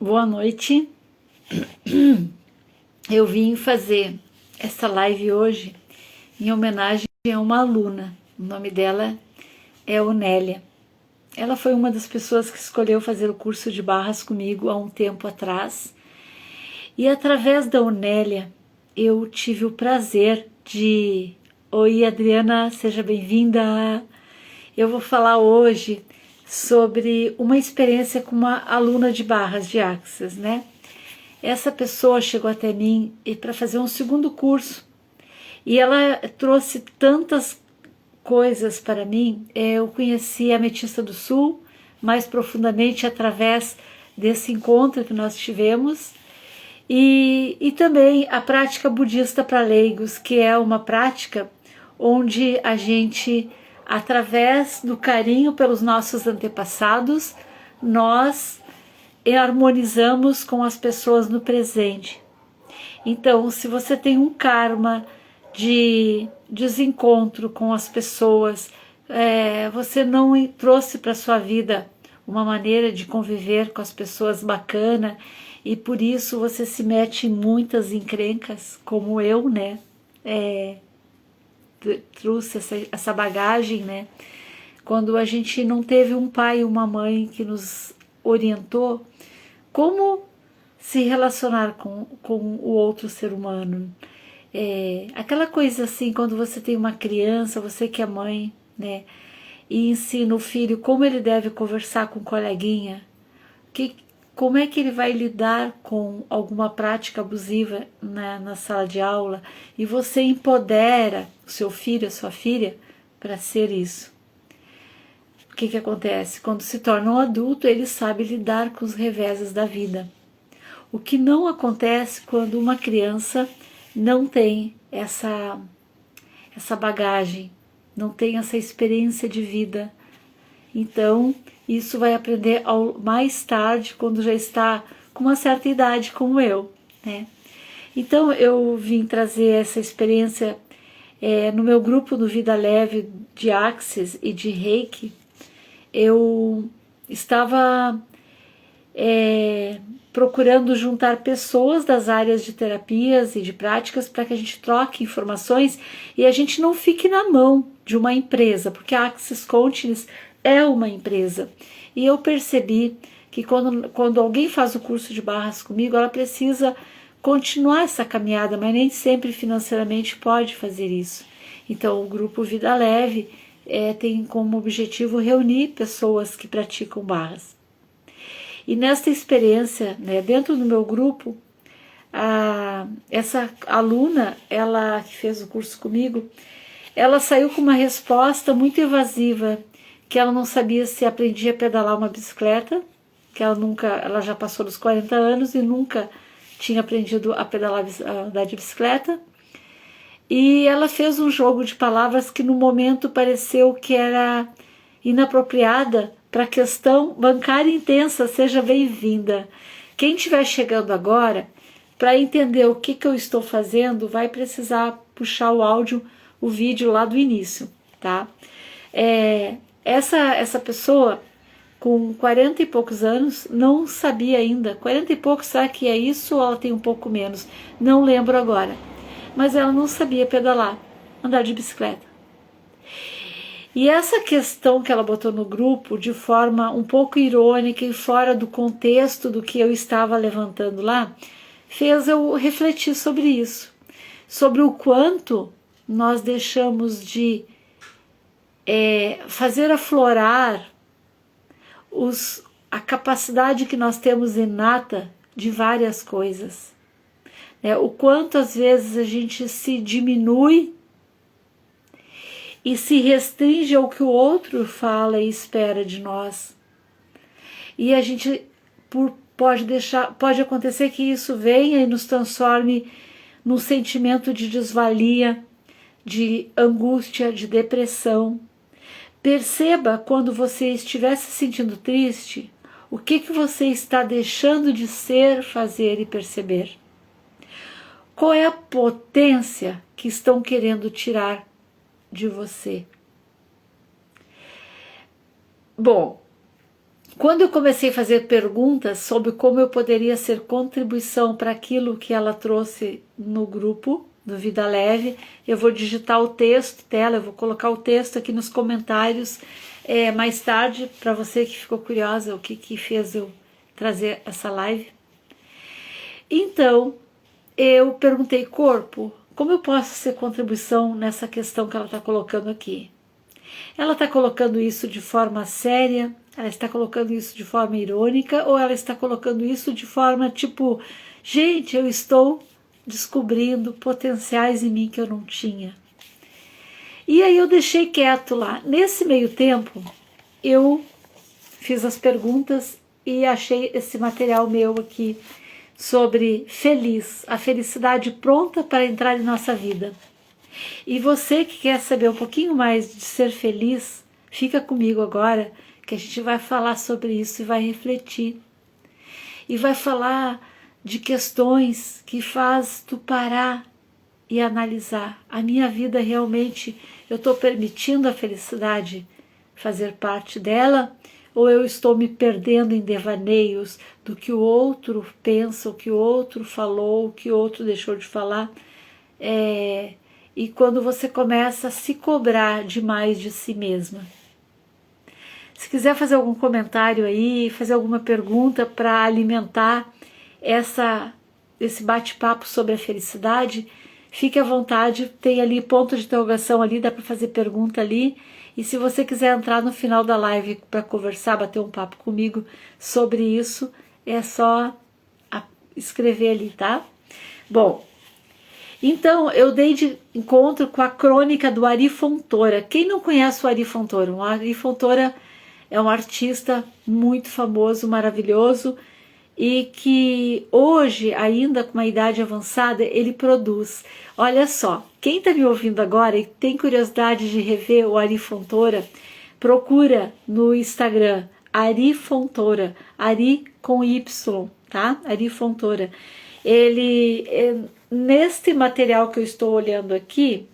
Boa noite. Eu vim fazer essa live hoje em homenagem a uma aluna. O nome dela é Onélia. Ela foi uma das pessoas que escolheu fazer o curso de barras comigo há um tempo atrás. E através da Onélia, eu tive o prazer de... Oi, Adriana, seja bem-vinda. Eu vou falar hoje sobre uma experiência com uma aluna de barras de Axis, né? Essa pessoa chegou até mim para fazer um segundo curso e ela trouxe tantas coisas para mim. Eu conheci a Ametista do Sul mais profundamente através desse encontro que nós tivemos e também a prática budista para leigos, que é uma prática onde a gente, através do carinho pelos nossos antepassados, nós harmonizamos com as pessoas no presente. Então, se você tem um karma de desencontro com as pessoas, você não trouxe para sua vida uma maneira de conviver com as pessoas bacana e por isso você se mete em muitas encrencas, como eu, né? Trouxe essa bagagem, né? Quando a gente não teve um pai e uma mãe que nos orientou como se relacionar com o outro ser humano. Aquela coisa assim, quando você tem uma criança, você que é mãe, né? E ensina o filho como ele deve conversar com o coleguinha, como é que ele vai lidar com alguma prática abusiva na sala de aula, e você empodera o seu filho, a sua filha, para ser isso. O que acontece? Quando se torna um adulto, ele sabe lidar com os reveses da vida. O que não acontece quando uma criança não tem essa bagagem, não tem essa experiência de vida. Então, isso vai aprender mais tarde, quando já está com uma certa idade, como eu, né? Então, eu vim trazer essa experiência no meu grupo do Vida Leve de Axis e de Reiki. Eu estava procurando juntar pessoas das áreas de terapias e de práticas para que a gente troque informações e a gente não fique na mão de uma empresa, porque a Axis Consciousness é uma empresa. E eu percebi que quando alguém faz o curso de barras comigo, ela precisa continuar essa caminhada, mas nem sempre financeiramente pode fazer isso. Então o grupo Vida Leve tem como objetivo reunir pessoas que praticam barras. E nesta experiência, né, dentro do meu grupo, essa aluna, ela que fez o curso comigo, ela saiu com uma resposta muito evasiva, que ela não sabia se aprendia a pedalar uma bicicleta, que ela já passou dos 40 anos e nunca tinha aprendido a pedalar, a andar de bicicleta. E ela fez um jogo de palavras que no momento pareceu que era inapropriada para a questão bancária intensa. Seja bem-vinda. Quem estiver chegando agora, para entender o que eu estou fazendo, vai precisar puxar o áudio, o vídeo lá do início, tá? Essa pessoa, com 40 e poucos anos, não sabia ainda. 40 e poucos, será que é isso ou ela tem um pouco menos? Não lembro agora. Mas ela não sabia pedalar, andar de bicicleta. E essa questão que ela botou no grupo, de forma um pouco irônica e fora do contexto do que eu estava levantando lá, fez eu refletir sobre isso. Sobre o quanto nós deixamos de fazer aflorar a capacidade que nós temos inata de várias coisas. O quanto às vezes a gente se diminui e se restringe ao que o outro fala e espera de nós. E a gente pode acontecer que isso venha e nos transforme num sentimento de desvalia, de angústia, de depressão. Perceba quando você estiver se sentindo triste, o que você está deixando de ser, fazer e perceber. Qual é a potência que estão querendo tirar de você? Bom, Quando eu comecei a fazer perguntas sobre como eu poderia ser contribuição para aquilo que ela trouxe no grupo do Vida Leve, eu vou digitar o texto dela, eu vou colocar o texto aqui nos comentários mais tarde, para você que ficou curiosa o que fez eu trazer essa live. Então, eu perguntei, corpo, como eu posso ser contribuição nessa questão que ela está colocando aqui? Ela está colocando isso de forma séria? Ela está colocando isso de forma irônica? Ou ela está colocando isso de forma tipo, gente, eu estou descobrindo potenciais em mim que eu não tinha? E aí eu deixei quieto lá. Nesse meio tempo, eu fiz as perguntas e achei esse material meu aqui sobre feliz, a felicidade pronta para entrar em nossa vida. E você que quer saber um pouquinho mais de ser feliz, fica comigo agora, que a gente vai falar sobre isso e vai refletir. E vai falar de questões que faz tu parar e analisar. A minha vida realmente, eu estou permitindo a felicidade fazer parte dela? Ou eu estou me perdendo em devaneios do que o outro pensa, o que o outro falou, o que o outro deixou de falar? E quando você começa a se cobrar demais de si mesma. Se quiser fazer algum comentário aí, fazer alguma pergunta para alimentar esse bate-papo sobre a felicidade, fique à vontade, tem ali ponto de interrogação ali, dá para fazer pergunta ali. E se você quiser entrar no final da live para conversar, bater um papo comigo sobre isso, é só escrever ali, tá? Bom, então eu dei de encontro com a crônica do Ari Fontoura. Quem não conhece o Ari Fontoura? O Ari Fontoura é um artista muito famoso, maravilhoso, e que hoje, ainda com uma idade avançada, ele produz. Olha só, quem está me ouvindo agora e tem curiosidade de rever o Ari Fontoura, procura no Instagram Ari Fontoura, Ari com Y, tá? Ari Fontoura. Neste material que eu estou olhando aqui,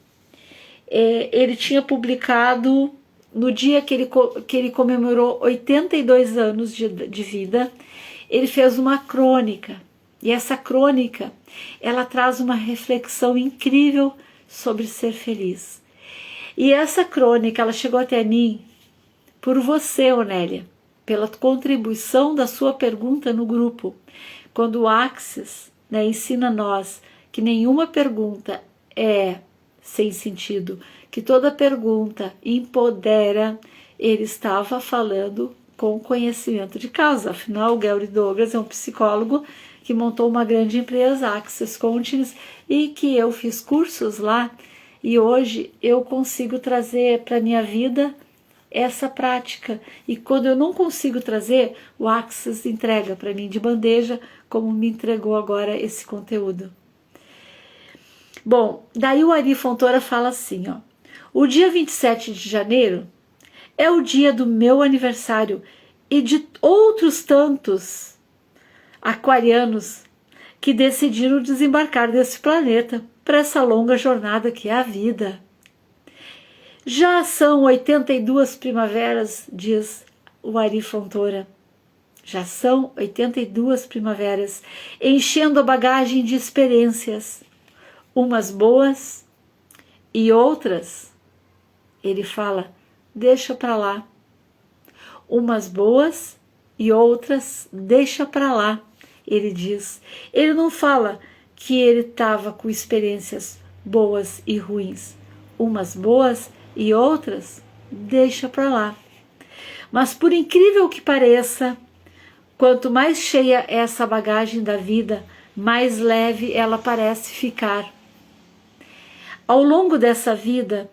ele tinha publicado no dia que ele comemorou 82 anos de vida. Ele fez uma crônica, e essa crônica, ela traz uma reflexão incrível sobre ser feliz. E essa crônica, ela chegou até mim por você, Onélia, pela contribuição da sua pergunta no grupo. Quando o Axis, ensina nós que nenhuma pergunta é sem sentido, que toda pergunta empodera, ele estava falando com conhecimento de causa. Afinal, o Gary Douglas é um psicólogo que montou uma grande empresa, Access Coaching, e que eu fiz cursos lá, e hoje eu consigo trazer para a minha vida essa prática. E quando eu não consigo trazer, o Access entrega para mim de bandeja, como me entregou agora esse conteúdo. Bom, daí o Ari Fontoura fala assim, ó: o dia 27 de janeiro é o dia do meu aniversário e de outros tantos aquarianos que decidiram desembarcar desse planeta para essa longa jornada que é a vida. Já são 82 primaveras, diz o Ari Fontoura. Já são 82 primaveras, enchendo a bagagem de experiências, umas boas e outras, ele fala, deixa para lá. Umas boas e outras deixa para lá, ele diz. Ele não fala que ele estava com experiências boas e ruins. Umas boas e outras deixa para lá. Mas por incrível que pareça, quanto mais cheia é essa bagagem da vida, mais leve ela parece ficar. Ao longo dessa vida,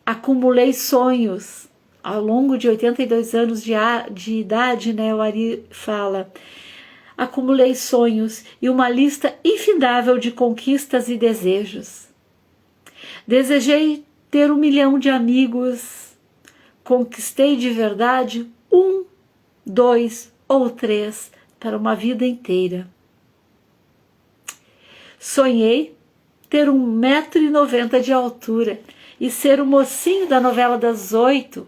acumulei sonhos. Ao longo de 82 anos de idade, o Ari fala, acumulei sonhos e uma lista infindável de conquistas e desejos. Desejei ter 1 milhão de amigos, conquistei de verdade 1, 2 ou 3 para uma vida inteira. Sonhei ter 1,90 m de altura e ser o mocinho da novela das 8,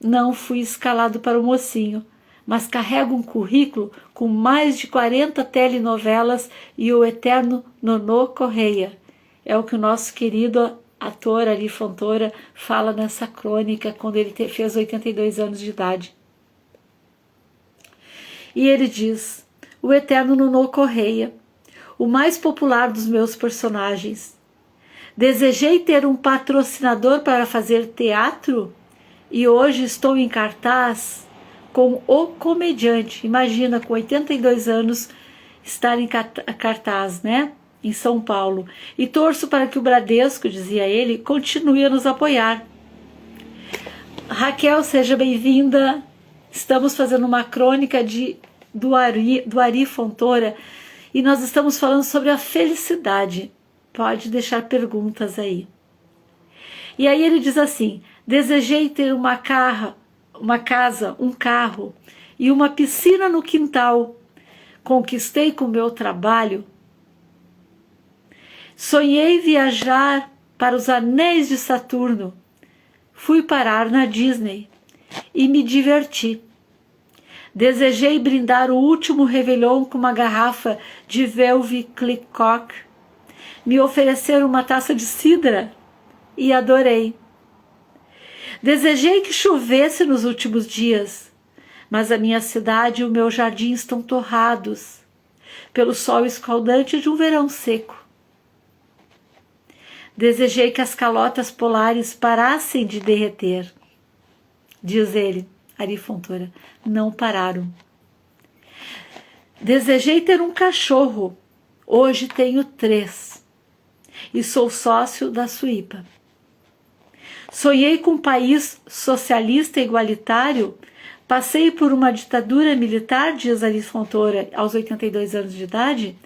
não fui escalado para o mocinho, mas carrego um currículo com mais de 40 telenovelas e o eterno Nonô Correia. É o que o nosso querido ator Ari Fontoura fala nessa crônica quando ele fez 82 anos de idade. E ele diz: o eterno Nonô Correia, o mais popular dos meus personagens. Desejei ter um patrocinador para fazer teatro e hoje estou em cartaz com O Comediante. Imagina, com 82 anos, estar em cartaz, né? Em São Paulo. E torço para que o Bradesco, dizia ele, continue a nos apoiar. Raquel, seja bem-vinda. Estamos fazendo uma crônica do Ari Fontoura e nós estamos falando sobre a felicidade. Pode deixar perguntas aí. E aí ele diz assim: desejei ter uma casa, um carro e uma piscina no quintal. Conquistei com meu trabalho. Sonhei viajar para os anéis de Saturno. Fui parar na Disney e me diverti. Desejei brindar o último Réveillon com uma garrafa de Velve Clicoque. Me ofereceram uma taça de cidra e adorei. Desejei que chovesse nos últimos dias, mas a minha cidade e o meu jardim estão torrados pelo sol escaldante de um verão seco. Desejei que as calotas polares parassem de derreter. Diz ele, Ari Fontoura, não pararam. Desejei ter um cachorro, hoje tenho 3 e sou sócio da Suípa. Sonhei com um país socialista e igualitário, passei por uma ditadura militar, diz Ari Fontoura, aos 82 anos de idade,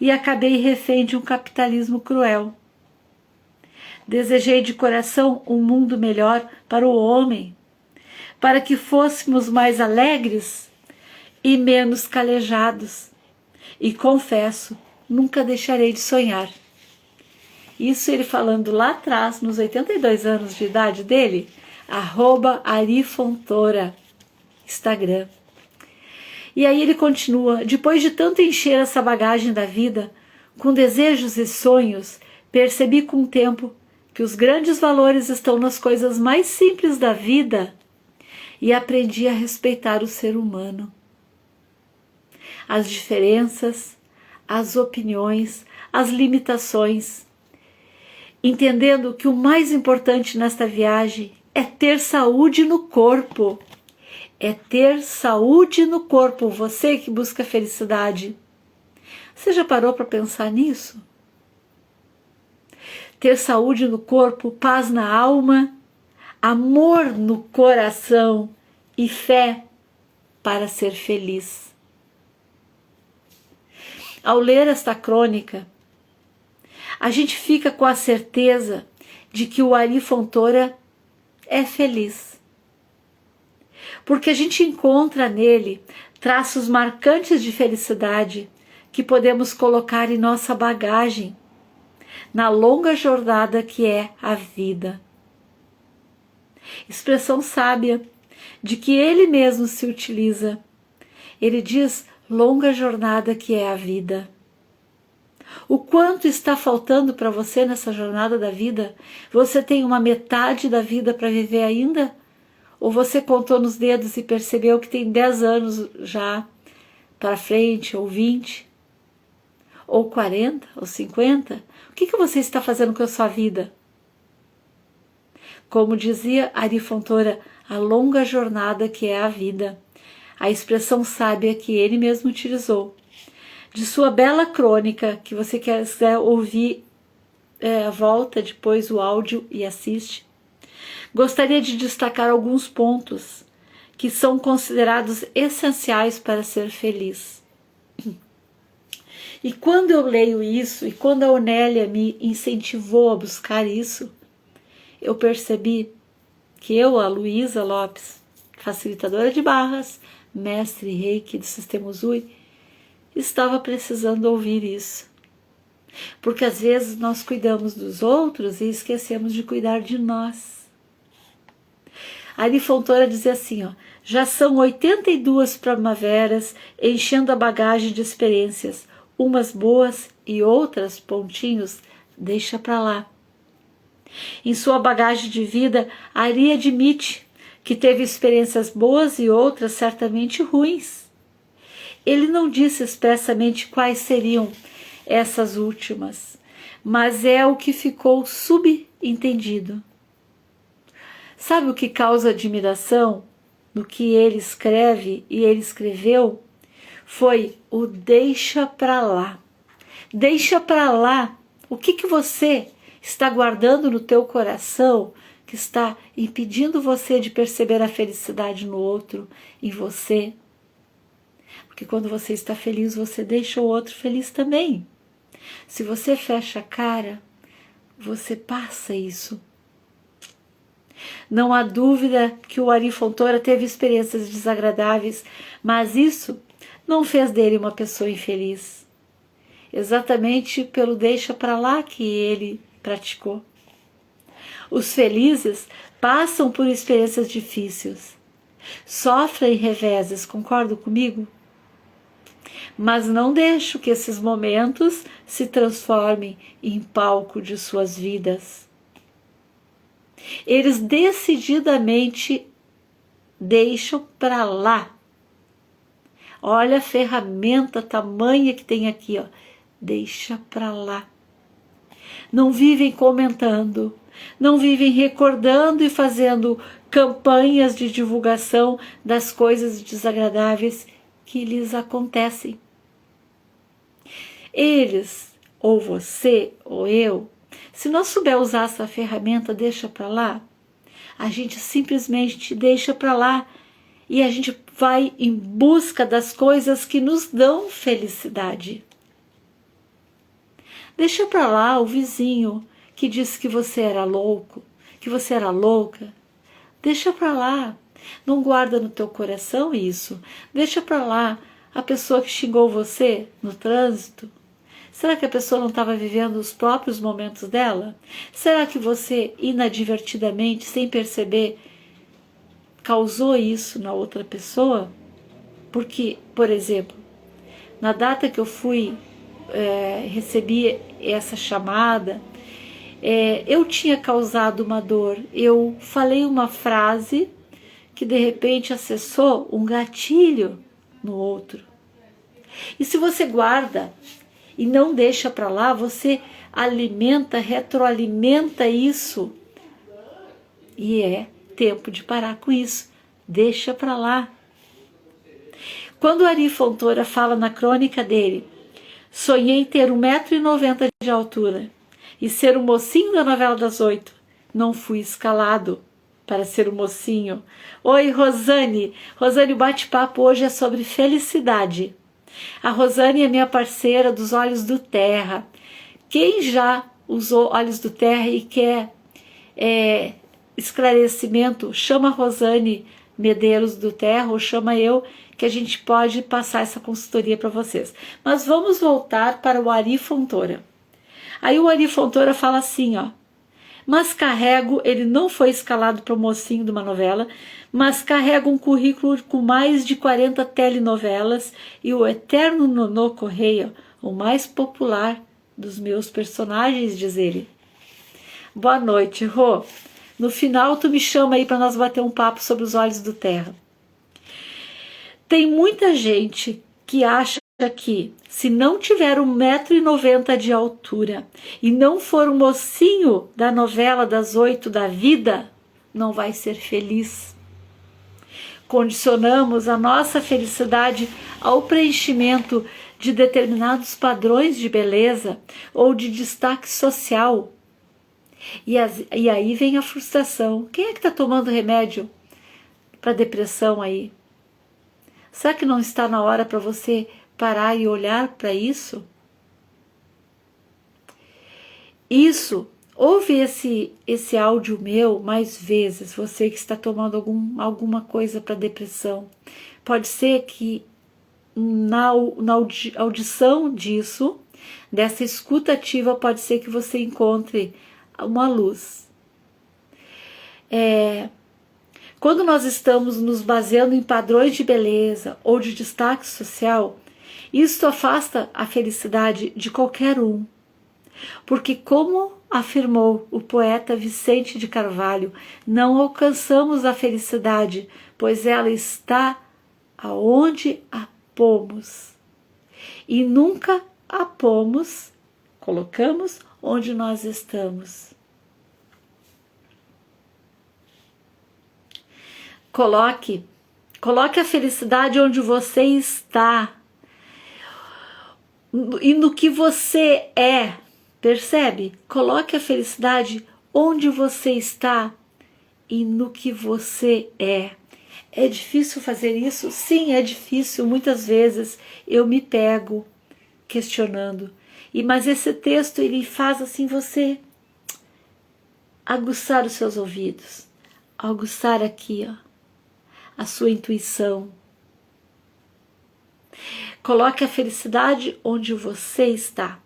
e acabei refém de um capitalismo cruel. Desejei de coração um mundo melhor para o homem, para que fôssemos mais alegres e menos calejados. E confesso, nunca deixarei de sonhar. Isso ele falando lá atrás, nos 82 anos de idade dele, @Arifontoura, Instagram. E aí ele continua: depois de tanto encher essa bagagem da vida, com desejos e sonhos, percebi com o tempo que os grandes valores estão nas coisas mais simples da vida e aprendi a respeitar o ser humano. As diferenças, as opiniões, as limitações, entendendo que o mais importante nesta viagem é ter saúde no corpo. É ter saúde no corpo, você que busca felicidade. Você já parou para pensar nisso? Ter saúde no corpo, paz na alma, amor no coração e fé para ser feliz. Ao ler esta crônica, a gente fica com a certeza de que o Ari Fontoura é feliz. Porque a gente encontra nele traços marcantes de felicidade que podemos colocar em nossa bagagem na longa jornada que é a vida. Expressão sábia de que ele mesmo se utiliza. Ele diz: longa jornada que é a vida. O quanto está faltando para você nessa jornada da vida? Você tem uma metade da vida para viver ainda? Ou você contou nos dedos e percebeu que tem 10 anos já para frente, ou 20? Ou 40, ou 50? O que você está fazendo com a sua vida? Como dizia Ari Fontoura, a longa jornada que é a vida. A expressão sábia que ele mesmo utilizou. De sua bela crônica, que você quiser ouvir, volta depois o áudio e assiste. Gostaria de destacar alguns pontos que são considerados essenciais para ser feliz. E quando eu leio isso, e quando a Onélia me incentivou a buscar isso, eu percebi que eu, a Luísa Lopes, facilitadora de barras, mestre Reiki do Sistema Uzui, estava precisando ouvir isso. Porque às vezes nós cuidamos dos outros e esquecemos de cuidar de nós. Ari Fontoura dizia assim, ó, já são 82 primaveras enchendo a bagagem de experiências, umas boas e outras, pontinhos, deixa pra lá. Em sua bagagem de vida, Ari admite que teve experiências boas e outras certamente ruins. Ele não disse expressamente quais seriam essas últimas, mas é o que ficou subentendido. Sabe o que causa admiração no que ele escreve e ele escreveu? Foi o deixa pra lá. Deixa pra lá. O que você está guardando no teu coração que está impedindo você de perceber a felicidade no outro, em você? Porque quando você está feliz, você deixa o outro feliz também. Se você fecha a cara, você passa isso. Não há dúvida que o Ari Fontoura teve experiências desagradáveis, mas isso não fez dele uma pessoa infeliz. Exatamente pelo deixa pra lá que ele praticou. Os felizes passam por experiências difíceis, sofrem reveses, concorda comigo? Mas não deixo que esses momentos se transformem em palco de suas vidas. Eles decididamente deixam para lá. Olha a ferramenta tamanha que tem aqui, ó. Deixa para lá. Não vivem comentando, não vivem recordando e fazendo campanhas de divulgação das coisas desagradáveis que lhes acontecem. Eles, ou você, ou eu, se não souber usar essa ferramenta, deixa para lá, a gente simplesmente deixa para lá e a gente vai em busca das coisas que nos dão felicidade. Deixa para lá o vizinho que disse que você era louco, que você era louca. Deixa para lá. Não guarda no teu coração isso. Deixa para lá a pessoa que xingou você no trânsito. Será que a pessoa não estava vivendo os próprios momentos dela? Será que você, inadvertidamente, sem perceber, causou isso na outra pessoa? Porque, por exemplo, na data que eu recebi essa chamada, eu tinha causado uma dor. Eu falei uma frase que de repente acessou um gatilho no outro. E se você guarda e não deixa para lá, você alimenta, retroalimenta isso. E é tempo de parar com isso. Deixa para lá. Quando Ari Fontoura fala na crônica dele, sonhei ter 1,90 m de altura e ser o mocinho da novela das 8. Não fui escalado para ser o mocinho. Oi, Rosane. Rosane, o bate-papo hoje é sobre felicidade. A Rosane é minha parceira dos Olhos do Terra. Quem já usou Olhos do Terra e quer esclarecimento, chama a Rosane Medeiros do Terra ou chama eu, que a gente pode passar essa consultoria para vocês. Mas vamos voltar para o Ari Fontoura. Aí o Ari Fontoura fala assim, ó. Mas carrego, ele não foi escalado para o mocinho de uma novela, mas carrega um currículo com mais de 40 telenovelas e o eterno Nonô Correia, o mais popular dos meus personagens, diz ele. Boa noite, Rô. No final tu me chama aí para nós bater um papo sobre os Olhos do Terra. Tem muita gente que acha que se não tiver 1,90 m de altura e não for o mocinho da novela das 8 da vida, não vai ser feliz. Condicionamos a nossa felicidade ao preenchimento de determinados padrões de beleza ou de destaque social. E aí vem a frustração. Quem é que está tomando remédio para depressão aí? Será que não está na hora para você parar e olhar para isso? Ouve esse áudio meu mais vezes, você que está tomando alguma coisa para depressão. Pode ser que na audição disso, dessa escuta ativa, pode ser que você encontre uma luz. Quando nós estamos nos baseando em padrões de beleza ou de destaque social, isto afasta a felicidade de qualquer um. Porque, como afirmou o poeta Vicente de Carvalho, não alcançamos a felicidade, pois ela está aonde a pomos. E nunca a pomos, colocamos onde nós estamos. Coloque a felicidade onde você está e no que você é, percebe? Coloque a felicidade onde você está e no que você é. É difícil fazer isso? Sim, é difícil. Muitas vezes eu me pego questionando. Mas esse texto, ele faz assim você aguçar os seus ouvidos, aguçar aqui, ó, a sua intuição. Coloque a felicidade onde você está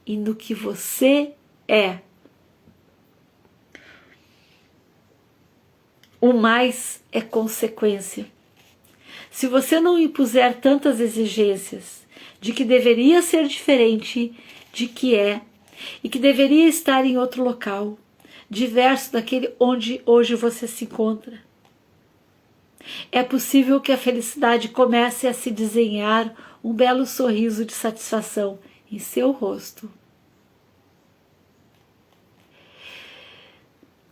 e no que você é. O mais é consequência. Se você não impuser tantas exigências de que deveria ser diferente de que é e que deveria estar em outro local, diverso daquele onde hoje você se encontra, é possível que a felicidade comece a se desenhar um belo sorriso de satisfação em seu rosto.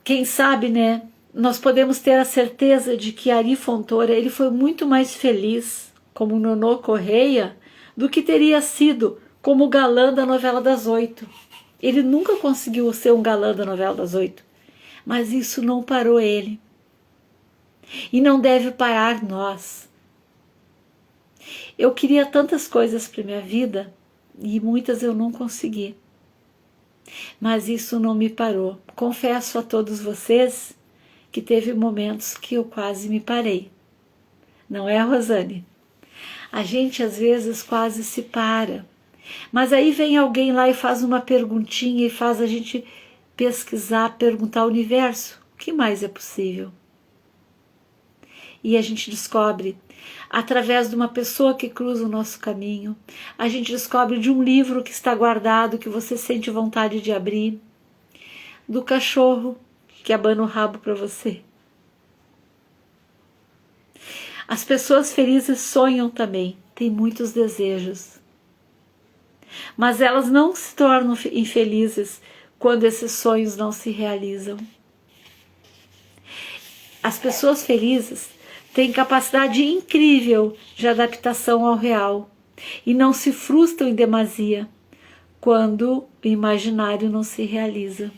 Quem sabe, né? Nós podemos ter a certeza de que Ari Fontoura ele foi muito mais feliz como Nonô Correia do que teria sido como galã da novela das 8. Ele nunca conseguiu ser um galã da novela das 8, mas isso não parou ele. E não deve parar nós. Eu queria tantas coisas para minha vida e muitas eu não consegui. Mas isso não me parou. Confesso a todos vocês que teve momentos que eu quase me parei. Não é, Rosane? A gente às vezes quase se para. Mas aí vem alguém lá e faz uma perguntinha e faz a gente pesquisar, perguntar ao universo. O que mais é possível? E a gente descobre, através de uma pessoa que cruza o nosso caminho, a gente descobre de um livro que está guardado, que você sente vontade de abrir, do cachorro que abana o rabo para você. As pessoas felizes sonham também, têm muitos desejos. Mas elas não se tornam infelizes quando esses sonhos não se realizam. As pessoas felizes têm capacidade incrível de adaptação ao real e não se frustram em demasia quando o imaginário não se realiza.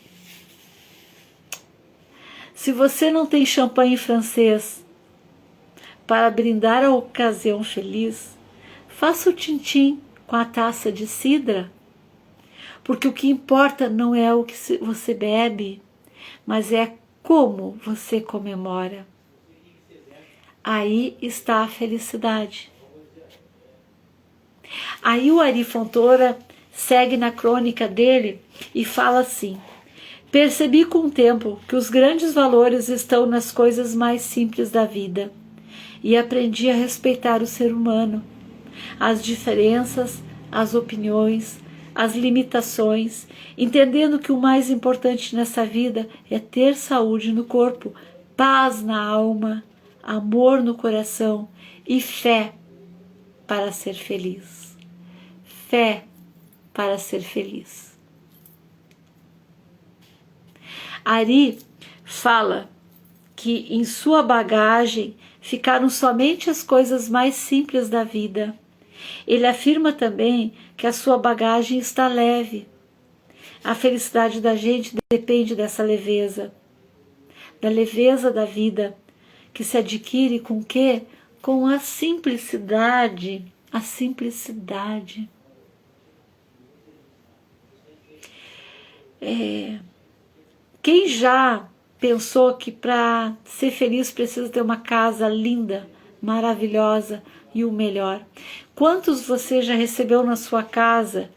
Se você não tem champanhe francês para brindar a ocasião feliz, faça o tintim com a taça de cidra, porque o que importa não é o que você bebe, mas é como você comemora. Aí está a felicidade. Aí o Ari Fontoura segue na crônica dele e fala assim: percebi com o tempo que os grandes valores estão nas coisas mais simples da vida e aprendi a respeitar o ser humano, as diferenças, as opiniões, as limitações, entendendo que o mais importante nessa vida é ter saúde no corpo, paz na alma, amor no coração e fé para ser feliz. Fé para ser feliz. Ari fala que em sua bagagem ficaram somente as coisas mais simples da vida. Ele afirma também que a sua bagagem está leve. A felicidade da gente depende dessa leveza, da leveza da vida, que se adquire com o quê? Com a simplicidade. A simplicidade. Quem já pensou que para ser feliz precisa ter uma casa linda, maravilhosa e o melhor? Quantos você já recebeu na sua casa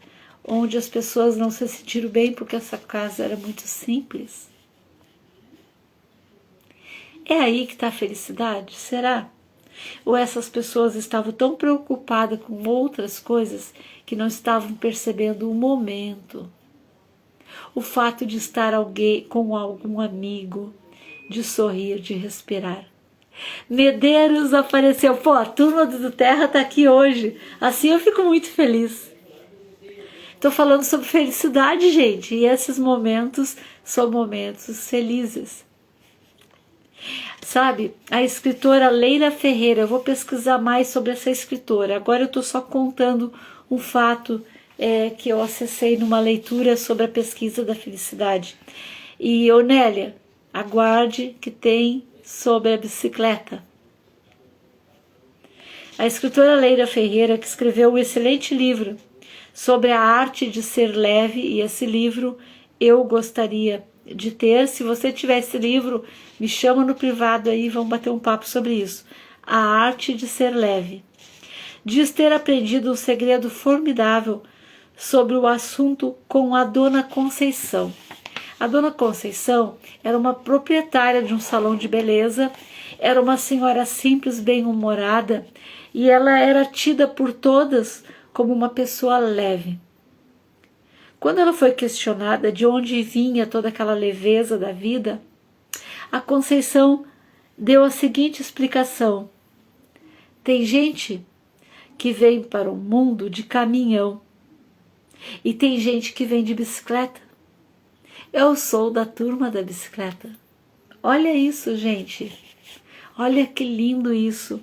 onde as pessoas não se sentiram bem porque essa casa era muito simples? É aí que está a felicidade? Será? Ou essas pessoas estavam tão preocupadas com outras coisas que não estavam percebendo o momento, o fato de estar alguém com algum amigo, de sorrir, de respirar. Medeiros apareceu. Pô, a turma do Terra tá aqui hoje. Assim eu fico muito feliz. Tô falando sobre felicidade, gente. E esses momentos são momentos felizes. Sabe, a escritora Leila Ferreira, eu vou pesquisar mais sobre essa escritora. Agora eu tô só contando um fato que eu acessei numa leitura sobre a pesquisa da felicidade. E, Onélia, aguarde que tem sobre a bicicleta. A escritora Leila Ferreira, que escreveu um excelente livro sobre a arte de ser leve, e esse livro eu gostaria de ter. Se você tiver esse livro, me chama no privado aí, vamos bater um papo sobre isso. A arte de ser leve. Diz ter aprendido um segredo formidável sobre o assunto com a Dona Conceição. A Dona Conceição era uma proprietária de um salão de beleza, era uma senhora simples, bem-humorada, e ela era tida por todas como uma pessoa leve. Quando ela foi questionada de onde vinha toda aquela leveza da vida, a Conceição deu a seguinte explicação: tem gente que vem para o mundo de caminhão e tem gente que vem de bicicleta. Eu sou da turma da bicicleta. Olha isso, gente. Olha que lindo isso.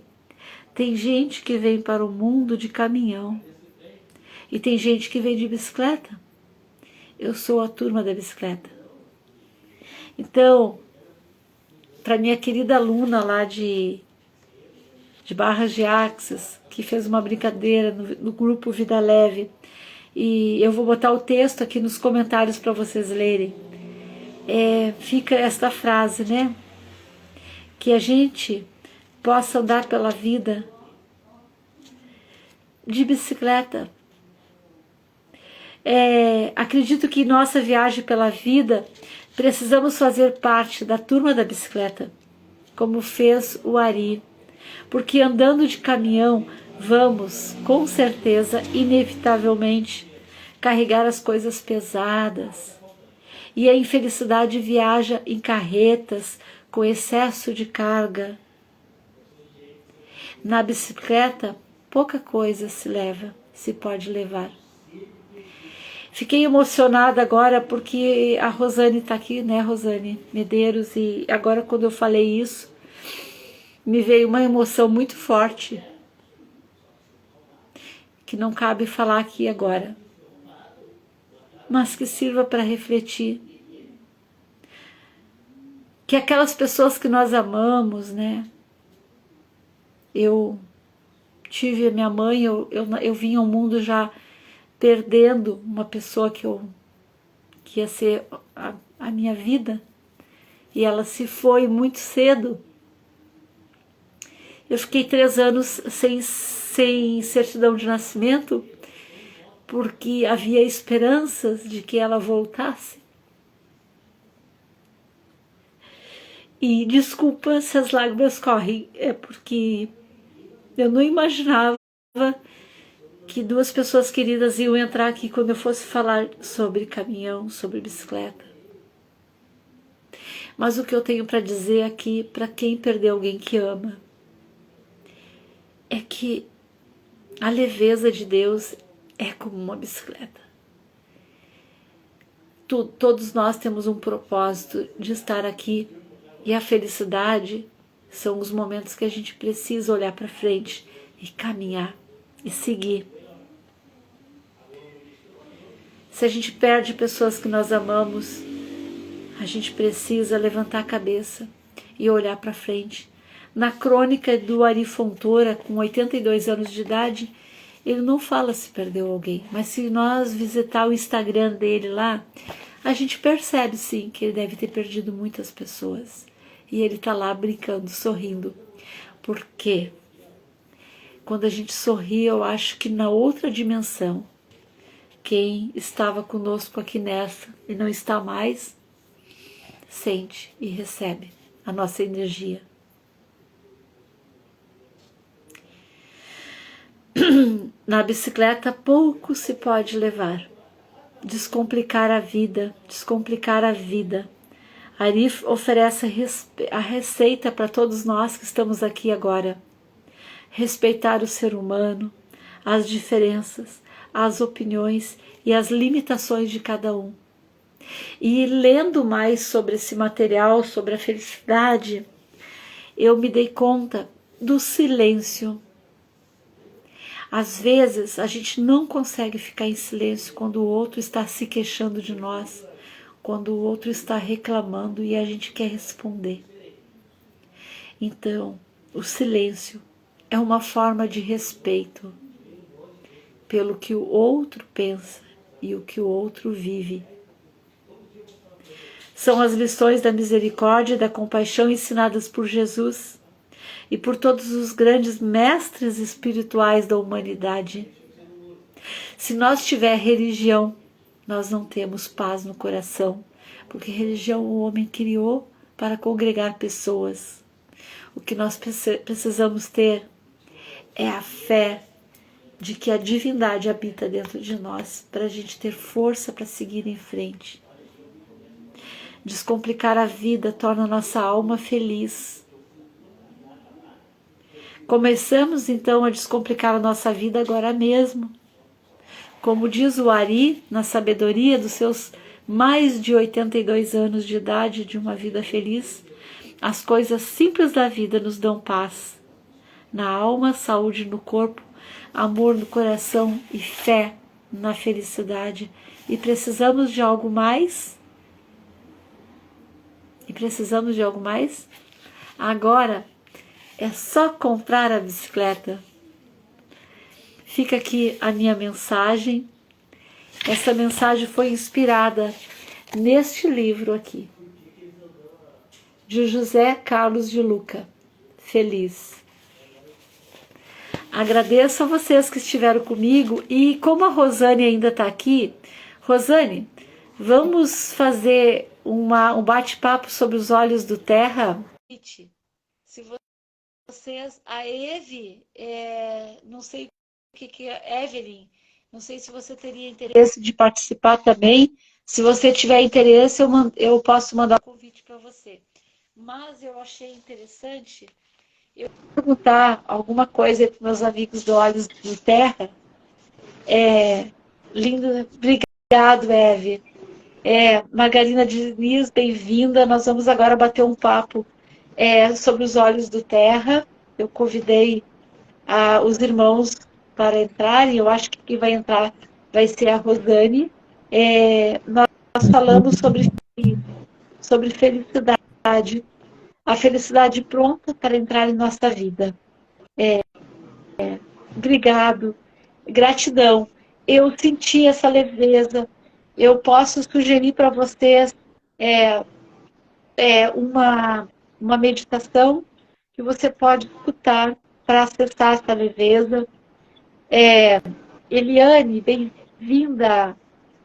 Tem gente que vem para o mundo de caminhão e tem gente que vem de bicicleta. Eu sou a turma da bicicleta. Então, para minha querida aluna lá de Barras de Axis, que fez uma brincadeira no grupo Vida Leve, e eu vou botar o texto aqui nos comentários para vocês lerem, fica esta frase, né? Que a gente possa andar pela vida de bicicleta. Acredito que em nossa viagem pela vida precisamos fazer parte da turma da bicicleta, como fez o Ari, porque andando de caminhão vamos, com certeza, inevitavelmente, carregar as coisas pesadas, e a infelicidade viaja em carretas com excesso de carga. Na bicicleta, pouca coisa se pode levar. Fiquei emocionada agora porque a Rosane está aqui, né, Rosane Medeiros, e agora quando eu falei isso, me veio uma emoção muito forte, que não cabe falar aqui agora, mas que sirva para refletir. Que aquelas pessoas que nós amamos, né? Eu tive a minha mãe, eu vim ao mundo já perdendo uma pessoa que ia ser a minha vida, e ela se foi muito cedo. Eu fiquei 3 anos sem certidão de nascimento, porque havia esperanças de que ela voltasse. E desculpa se as lágrimas correm, é porque eu não imaginava que 2 pessoas queridas iam entrar aqui quando eu fosse falar sobre caminhão, sobre bicicleta. Mas o que eu tenho para dizer aqui, para quem perdeu alguém que ama, é que a leveza de Deus é como uma bicicleta. Todos nós temos um propósito de estar aqui, e a felicidade são os momentos que a gente precisa olhar para frente e caminhar e seguir. Se a gente perde pessoas que nós amamos, a gente precisa levantar a cabeça e olhar para frente. Na crônica do Ari Fontoura, com 82 anos de idade, ele não fala se perdeu alguém, mas se nós visitar o Instagram dele lá, a gente percebe sim que ele deve ter perdido muitas pessoas. E ele está lá brincando, sorrindo. Por quê? Quando a gente sorri, eu acho que na outra dimensão, quem estava conosco aqui nessa e não está mais, sente e recebe. a nossa energia. Na bicicleta pouco se pode levar. Descomplicar a vida, descomplicar a vida. Ari oferece a receita para todos nós que estamos aqui agora. Respeitar o ser humano, as diferenças, as opiniões e as limitações de cada um. E lendo mais sobre esse material, sobre a felicidade, eu me dei conta do silêncio. Às vezes a gente não consegue ficar em silêncio quando o outro está se queixando de nós, quando o outro está reclamando e a gente quer responder. Então, o silêncio é uma forma de respeito pelo que o outro pensa e o que o outro vive. São as lições da misericórdia e da compaixão ensinadas por Jesus e por todos os grandes mestres espirituais da humanidade. Se nós tiver religião, nós não temos paz no coração, porque religião o homem criou para congregar pessoas. O que nós precisamos ter é a fé de que a divindade habita dentro de nós, para a gente ter força para seguir em frente. Descomplicar a vida torna nossa alma feliz. Começamos então a descomplicar a nossa vida agora mesmo. Como diz o Ari, na sabedoria dos seus mais de 82 anos de idade de uma vida feliz, as coisas simples da vida nos dão paz. Na alma, saúde no corpo, amor no coração e fé na felicidade. E precisamos de algo mais? Agora é só comprar a bicicleta. Fica aqui a minha mensagem. Essa mensagem foi inspirada neste livro aqui, de José Carlos de Luca, Feliz. Agradeço a vocês que estiveram comigo e como a Rosane ainda está aqui, Rosane, vamos fazer um bate-papo sobre os olhos do Terra? Se vocês, a Eve, não sei o que é, Evelyn, não sei se você teria interesse de participar também. Se você tiver interesse, eu posso mandar um convite para você. Mas eu achei interessante eu perguntar alguma coisa para meus amigos do Olhos do Terra. Lindo, obrigado, Eve. Margarina Diniz, bem-vinda. Nós vamos agora bater um papo sobre os Olhos do Terra. Eu convidei os irmãos para entrarem. Eu acho que quem vai entrar vai ser a Rosane. Nós falamos sobre felicidade. A felicidade pronta para entrar em nossa vida. Obrigado. Gratidão. Eu senti essa leveza. Eu posso sugerir para vocês uma meditação que você pode escutar para acessar essa leveza. Eliane, bem-vinda.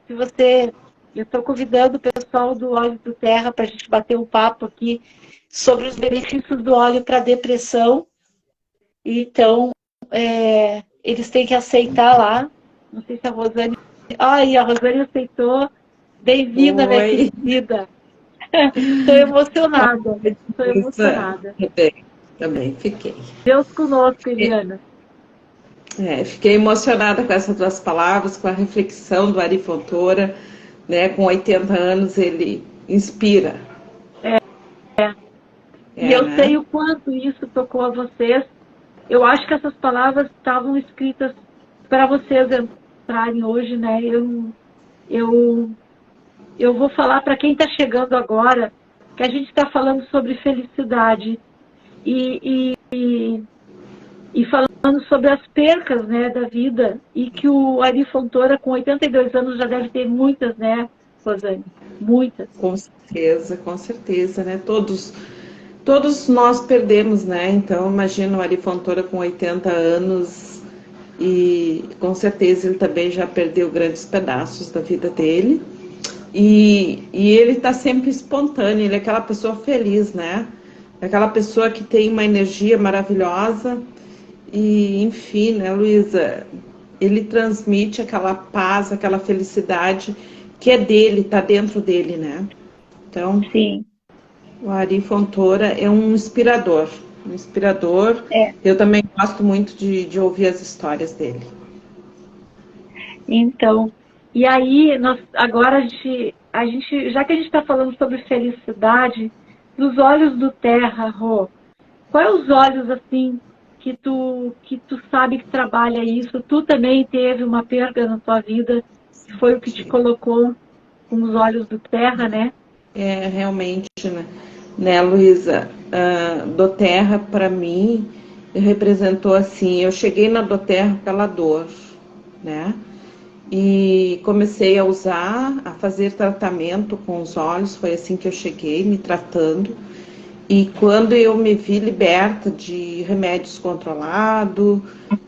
Eu estou convidando o pessoal do Óleo do Terra para a gente bater um papo aqui sobre os benefícios do óleo para depressão. Então, eles têm que aceitar lá. Não sei se a Rosane... a Rosane aceitou. Bem-vinda, minha querida. Estou emocionada. Também fiquei. Deus conosco, Eliana. Fiquei emocionada com essas duas palavras, com a reflexão do Ari Fontoura, né? Com 80 anos ele inspira. E eu sei o quanto isso tocou a vocês. Eu acho que essas palavras estavam escritas para vocês entrarem hoje, né? Eu vou falar para quem está chegando agora que a gente está falando sobre felicidade e falando sobre as percas, né, da vida, e que o Ari Fontoura, com 82 anos, já deve ter muitas, né, Rosane? Muitas. Com certeza, né? Todos nós perdemos, né? Então, imagina o Ari Fontoura com 80 anos e com certeza ele também já perdeu grandes pedaços da vida dele. E ele está sempre espontâneo, ele é aquela pessoa feliz, né? aquela pessoa que tem uma energia maravilhosa e, enfim, né, Luísa, ele transmite aquela paz, aquela felicidade que é dele, tá dentro dele, né? Então, Sim, o Ari Fontoura é um inspirador, um inspirador. é. Eu também gosto muito de ouvir as histórias dele. Então, e aí, agora já que a gente está falando sobre felicidade, nos olhos do Terra, Rô, quais os olhos assim que tu sabe que trabalha isso? Tu também teve uma perda na tua vida, que foi o que te colocou com os olhos do Terra, né? É realmente, né, Luísa, Doterra para mim representou assim, eu cheguei na Doterra pela dor, né? E comecei a usar, a fazer tratamento com os olhos, foi assim que eu cheguei, me tratando. E quando eu me vi liberta de remédios controlados,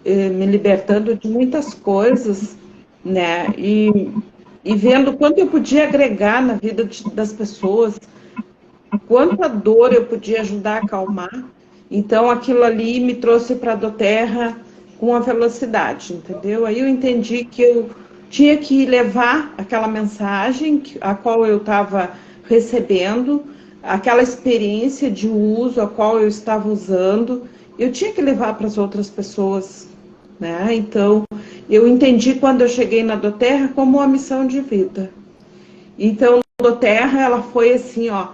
me libertando de muitas coisas, né? E vendo quanto eu podia agregar na vida das pessoas, quanta dor eu podia ajudar a acalmar. Então aquilo ali me trouxe para a Doterra com a velocidade, entendeu? Aí eu entendi que eu tinha que levar aquela mensagem a qual eu estava recebendo, aquela experiência de uso a qual eu estava usando, eu tinha que levar para as outras pessoas, né? Então eu entendi quando eu cheguei na Doterra como uma missão de vida. Então, Doterra, ela foi assim, ó,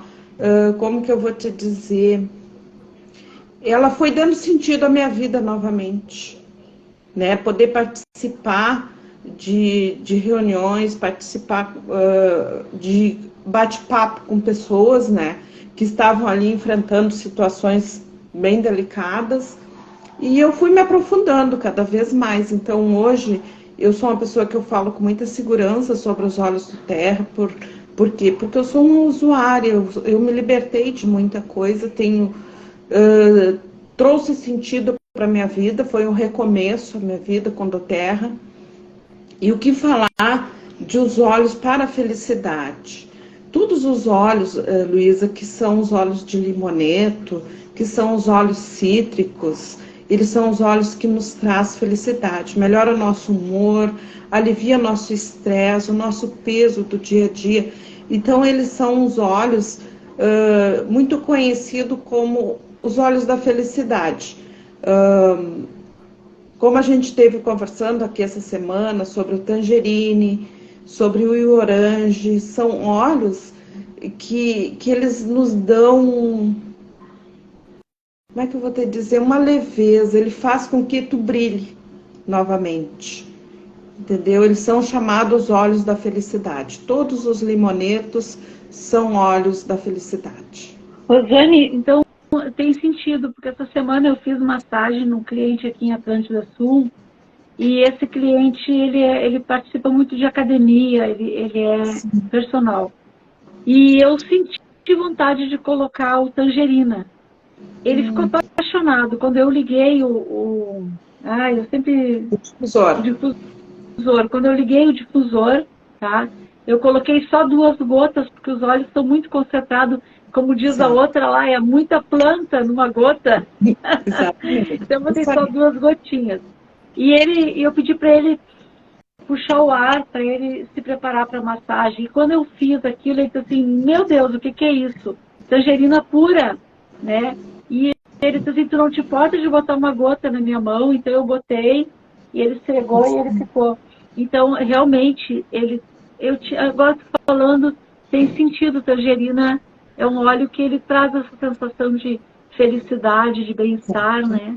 como que eu vou te dizer? Ela foi dando sentido à minha vida novamente, né? Poder participar de reuniões, participar de bate-papo com pessoas, né? Que estavam ali enfrentando situações bem delicadas. E eu fui me aprofundando cada vez mais. Então, hoje, eu sou uma pessoa que eu falo com muita segurança sobre os olhos do Terra. Por quê? Porque eu sou uma usuária, eu me libertei de muita coisa, tenho, trouxe sentido para a minha vida, foi um recomeço a minha vida com o Terra. E o que falar de os olhos para a felicidade? Todos os olhos, Luísa, que são os olhos de limoneto, que são os olhos cítricos, eles são os olhos que nos traz felicidade, melhora o nosso humor, alivia nosso estresse, o nosso peso do dia a dia. Então, eles são os olhos muito conhecidos como os olhos da felicidade. Como a gente esteve conversando aqui essa semana sobre o tangerine, sobre o orange, são óleos que eles nos dão, como é que eu vou te dizer, uma leveza, ele faz com que tu brilhe novamente, entendeu? Eles são chamados óleos da felicidade. Todos os limonetos são óleos da felicidade. Rosane, então tem sentido, porque essa semana eu fiz massagem num cliente aqui em Atlântida Sul, e esse cliente, ele participa muito de academia, ele é personal. E eu senti vontade de colocar o tangerina. Ele ficou apaixonado. Quando eu liguei eu sempre... O Difusor. difusor. Quando eu liguei o difusor, tá? Eu coloquei só 2 gotas, porque os olhos estão muito concentrados. Como diz a Exato. outra lá, é muita planta numa gota. Exatamente. Então eu botei só 2 gotinhas. Eu pedi para ele puxar o ar, para ele se preparar para a massagem. E quando eu fiz aquilo, ele disse assim, meu Deus, o que é isso? Tangerina pura, né? E ele disse assim, tu não te importa de botar uma gota na minha mão? Então eu botei, e ele esfregou e ele ficou. Então, realmente, agora falando, tem sentido, tangerina é um óleo que ele traz essa sensação de felicidade, de bem-estar, né?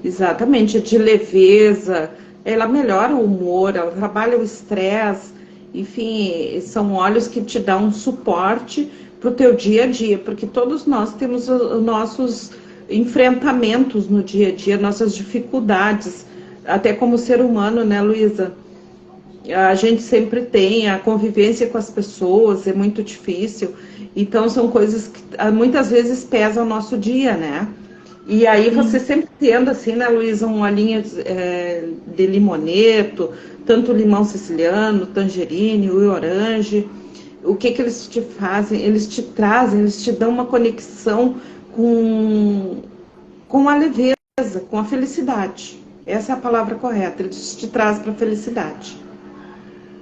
Exatamente, de leveza, ela melhora o humor, ela trabalha o estresse, enfim, são óleos que te dão um suporte para o teu dia a dia, porque todos nós temos os nossos enfrentamentos no dia a dia, nossas dificuldades, até como ser humano, né, Luísa? A gente sempre tem, a convivência com as pessoas é muito difícil, então são coisas que muitas vezes pesam o nosso dia, né? E aí você sempre tendo assim, né, Luísa, uma linha de limoneto, tanto limão siciliano, tangerine, o orange, o que eles te fazem? Eles te trazem, eles te dão uma conexão com, com a leveza, com a felicidade. Essa é a palavra correta, ele te traz para a felicidade.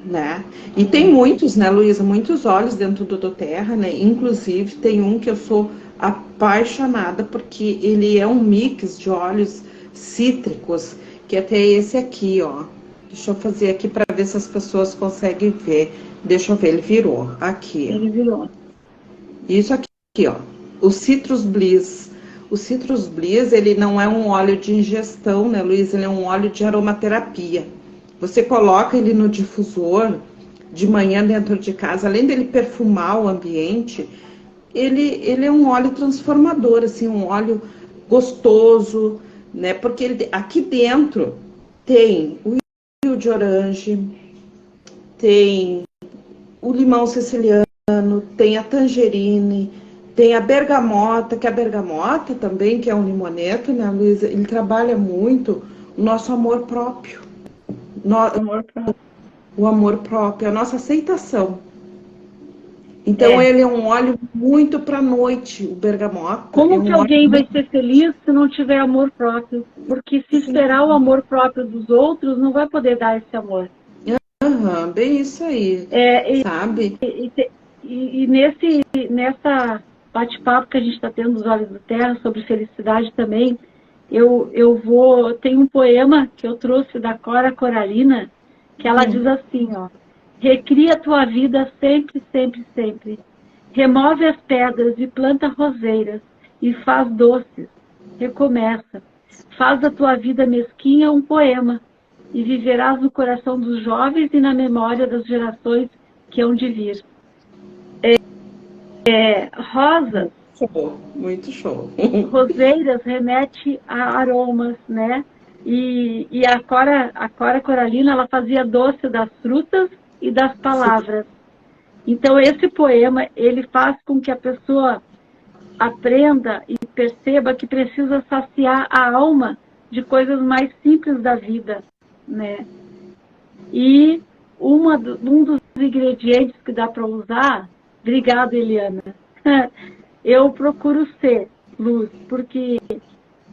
Né? E tem muitos, né, Luísa, muitos óleos dentro do doTERRA, né? Inclusive tem um que eu sou apaixonada porque ele é um mix de óleos cítricos, que até esse aqui, ó. Deixa eu fazer aqui para ver se as pessoas conseguem ver. Deixa eu ver, ele virou aqui. Ele virou. Isso aqui, ó. O Citrus Bliss. O Citrus Bliss, ele não é um óleo de ingestão, né, Luísa? Ele é um óleo de aromaterapia. Você coloca ele no difusor de manhã dentro de casa, além dele perfumar o ambiente, ele é um óleo transformador, assim, um óleo gostoso, né? Porque ele, aqui dentro tem o rio de oranje, tem o limão siciliano, tem a tangerine, tem a bergamota, que a bergamota também, que é um limoneto, né, Luísa? Ele trabalha muito o nosso amor próprio. O amor próprio, a nossa aceitação. Então ele é um óleo muito para noite, o bergamota. Como que alguém vai ser feliz se não tiver amor próprio? Porque se esperar o amor próprio dos outros, não vai poder dar esse amor. Bem isso aí, sabe? E nessa bate-papo que a gente está tendo dos Olhos da Terra sobre felicidade também, tem um poema que eu trouxe da Cora Coralina, que ela diz assim, ó: recria tua vida sempre, sempre, sempre. Remove as pedras e planta roseiras e faz doces. Recomeça. Faz da tua vida mesquinha um poema e viverás no coração dos jovens e na memória das gerações que hão de vir. Rosas. Show, muito show. Roseiras remete a aromas, né? E a Cora Coralina, ela fazia doce das frutas e das palavras. Então, esse poema, ele faz com que a pessoa aprenda e perceba que precisa saciar a alma de coisas mais simples da vida, né? E um dos ingredientes que dá para usar, obrigada, Eliana, eu procuro ser luz, porque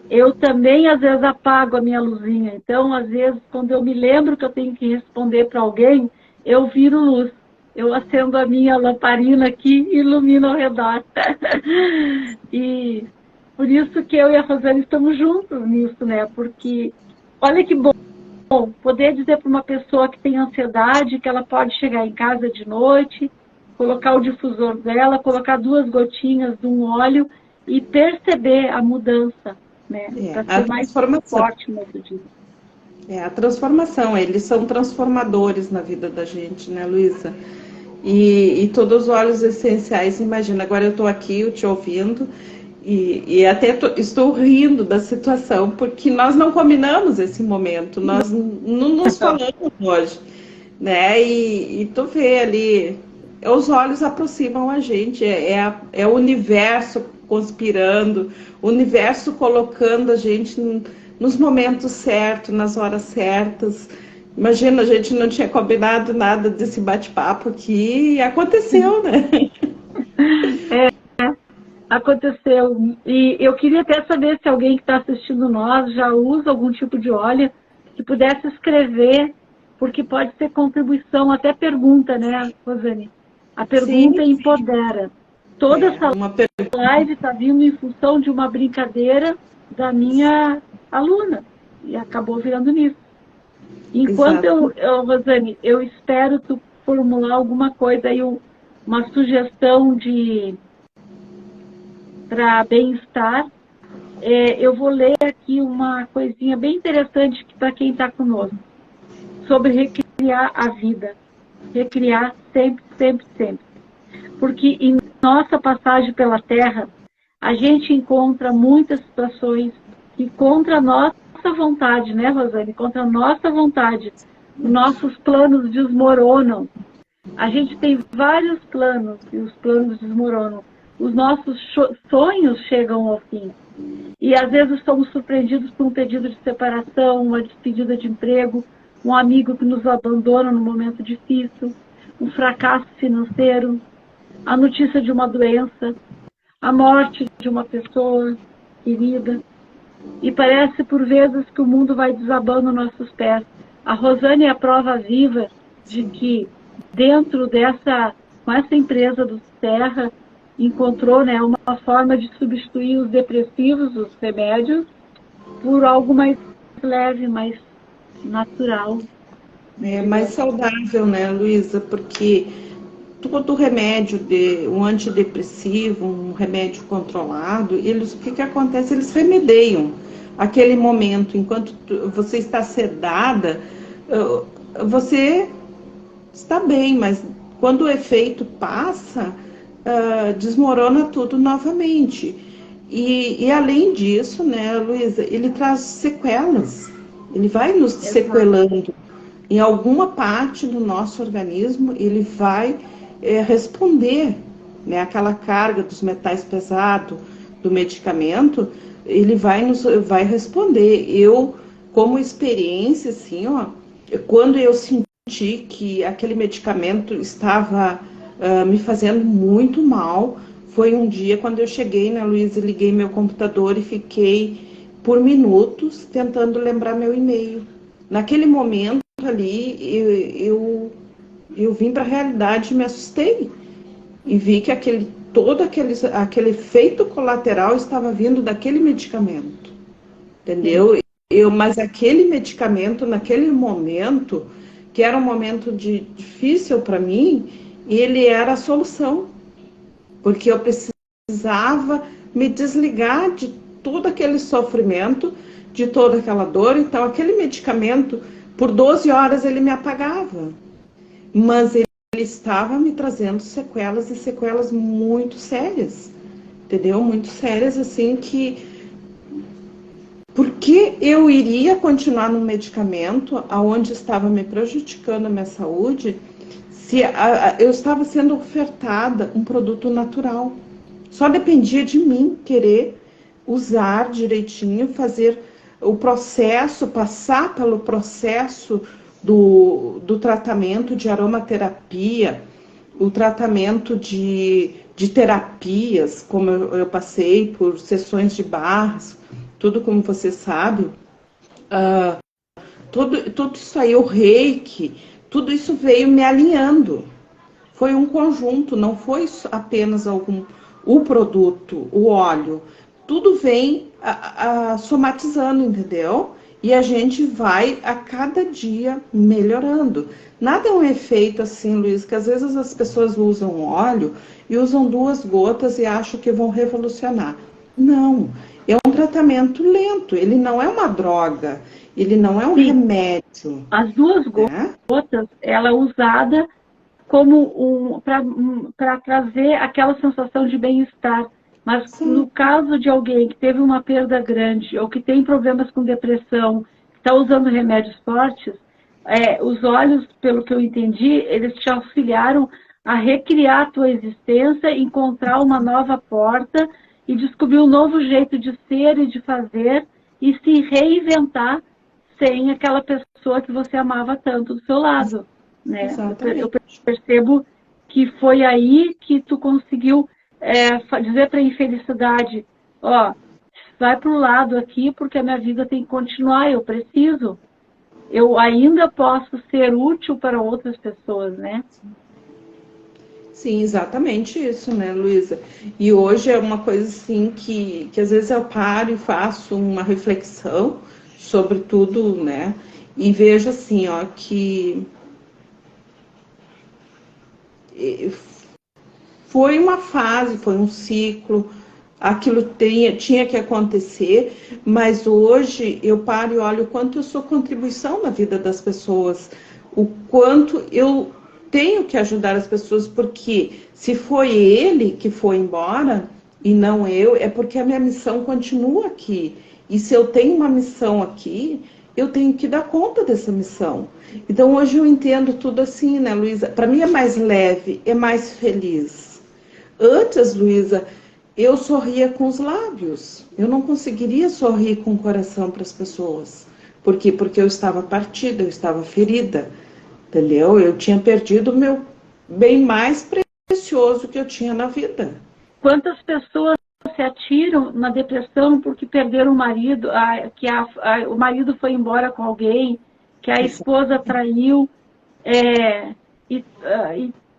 eu também, às vezes, apago a minha luzinha. Então, às vezes, quando eu me lembro que eu tenho que responder para alguém, eu viro luz. Eu acendo a minha lamparina aqui e ilumino ao redor. E por isso que eu e a Rosane estamos juntos nisso, né? Porque, olha que bom poder dizer para uma pessoa que tem ansiedade que ela pode chegar em casa de noite, colocar o difusor dela, colocar 2 gotinhas de um óleo e perceber a mudança, né? Para ser mais forte no outro dia. A transformação, eles são transformadores na vida da gente, né, Luísa? E todos os óleos essenciais, imagina, agora eu estou aqui, eu te ouvindo, e até estou rindo da situação, porque nós não combinamos esse momento, nós não nos falamos hoje, né? E tu vê ali, os olhos aproximam a gente, é o universo conspirando, o universo colocando a gente nos momentos certos, nas horas certas. Imagina, a gente não tinha combinado nada desse bate-papo aqui e aconteceu, né? Aconteceu. E eu queria até saber se alguém que está assistindo nós já usa algum tipo de óleo, que pudesse escrever, porque pode ser contribuição, até pergunta, né, Rosane? A pergunta empodera. Toda essa live está vindo em função de uma brincadeira da minha aluna, e acabou virando nisso. Enquanto Rosane, eu espero tu formular alguma coisa aí, uma sugestão para bem-estar, eu vou ler aqui uma coisinha bem interessante para quem está conosco, sobre recriar a vida. Recriar sempre, sempre, sempre. Porque em nossa passagem pela Terra, a gente encontra muitas situações que contra a nossa vontade, né, Rosane? Contra a nossa vontade. Nossos planos desmoronam. A gente tem vários planos e os planos desmoronam. Os nossos sonhos chegam ao fim. E às vezes somos surpreendidos por um pedido de separação, uma despedida de emprego, um amigo que nos abandona no momento difícil, um fracasso financeiro, a notícia de uma doença, a morte de uma pessoa querida. E parece por vezes que o mundo vai desabando aos nossos pés. A Rosane é a prova viva de que dentro com essa empresa do Terra, encontrou, né, uma forma de substituir os depressivos, os remédios, por algo mais leve, mais natural. É mais saudável, né, Luísa? Porque todo remédio, um antidepressivo, um remédio controlado, o que que acontece? Eles remedeiam aquele momento. Enquanto você está sedada, você está bem, mas quando o efeito passa, desmorona tudo novamente. E além disso, né, Luísa, ele traz sequelas. Ele vai nos sequelando. Em alguma parte do nosso organismo, ele vai responder, né, aquela carga dos metais pesados do medicamento, ele vai responder. Eu, como experiência, assim, ó, quando eu senti que aquele medicamento estava me fazendo muito mal, foi um dia quando eu cheguei, né, Luísa, liguei meu computador e fiquei por minutos tentando lembrar meu e-mail. Naquele momento ali, eu vim para a realidade e me assustei. E vi que todo aquele efeito colateral estava vindo daquele medicamento. Entendeu? Mas aquele medicamento, naquele momento, que era um momento difícil para mim, ele era a solução. Porque eu precisava me desligar de todo aquele sofrimento, de toda aquela dor. Então, aquele medicamento, por 12 horas, ele me apagava. Mas ele estava me trazendo sequelas, e sequelas muito sérias. Entendeu? Muito sérias, assim, que... Por que eu iria continuar no medicamento aonde estava me prejudicando a minha saúde, se eu estava sendo ofertada um produto natural? Só dependia de mim querer usar direitinho, fazer o processo, passar pelo processo do tratamento de aromaterapia, o tratamento de terapias, como eu passei por sessões de barras, tudo como você sabe, tudo isso aí, o reiki, tudo isso veio me alinhando. Foi um conjunto, não foi apenas o produto, o óleo. Tudo vem somatizando, entendeu? E a gente vai a cada dia melhorando. Nada é um efeito assim, Luiz, que às vezes as pessoas usam óleo e usam 2 gotas e acham que vão revolucionar. Não, é um tratamento lento, ele não é uma droga, ele não é um remédio. As 2 gotas, ela é usada como para trazer aquela sensação de bem-estar. Mas sim, no caso de alguém que teve uma perda grande ou que tem problemas com depressão, que está usando remédios fortes, os olhos, pelo que eu entendi, eles te auxiliaram a recriar a tua existência, encontrar uma nova porta e descobrir um novo jeito de ser e de fazer e se reinventar sem aquela pessoa que você amava tanto do seu lado. Né? Eu percebo que foi aí que tu conseguiu dizer para a infelicidade, ó, vai para o lado aqui porque a minha vida tem que continuar, eu preciso. Eu ainda posso ser útil para outras pessoas, né? Sim, exatamente isso, né, Luísa? E hoje é uma coisa assim que às vezes eu paro e faço uma reflexão sobre tudo, né? E vejo assim, ó, que foi uma fase, foi um ciclo, aquilo tinha que acontecer, mas hoje eu paro e olho o quanto eu sou contribuição na vida das pessoas, o quanto eu tenho que ajudar as pessoas, porque se foi ele que foi embora e não eu, é porque a minha missão continua aqui. E se eu tenho uma missão aqui, eu tenho que dar conta dessa missão. Então hoje eu entendo tudo assim, né, Luísa? Para mim é mais leve, é mais feliz. Antes, Luísa, eu sorria com os lábios. Eu não conseguiria sorrir com o coração para as pessoas. Por quê? Porque eu estava partida, eu estava ferida. Entendeu? Eu tinha perdido o meu bem mais precioso que eu tinha na vida. Quantas pessoas se atiram na depressão porque perderam o marido, o marido foi embora com alguém, que a esposa traiu,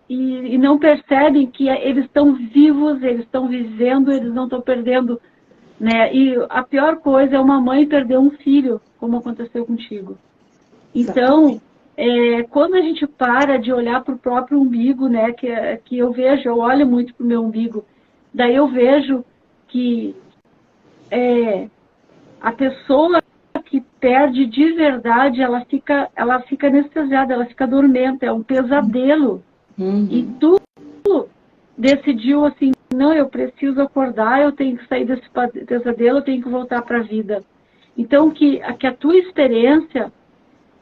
e não percebem que eles estão vivos, eles estão vivendo, eles não estão perdendo, né? E a pior coisa é uma mãe perder um filho, como aconteceu contigo. Então, quando a gente para de olhar para o próprio umbigo, né, que eu olho muito para o meu umbigo, daí eu vejo que a pessoa que perde de verdade, ela fica anestesiada, ela fica dormente, é um pesadelo. E tu decidiu assim, não, eu preciso acordar, eu tenho que sair desse pesadelo, eu tenho que voltar para a vida. Então, que a tua experiência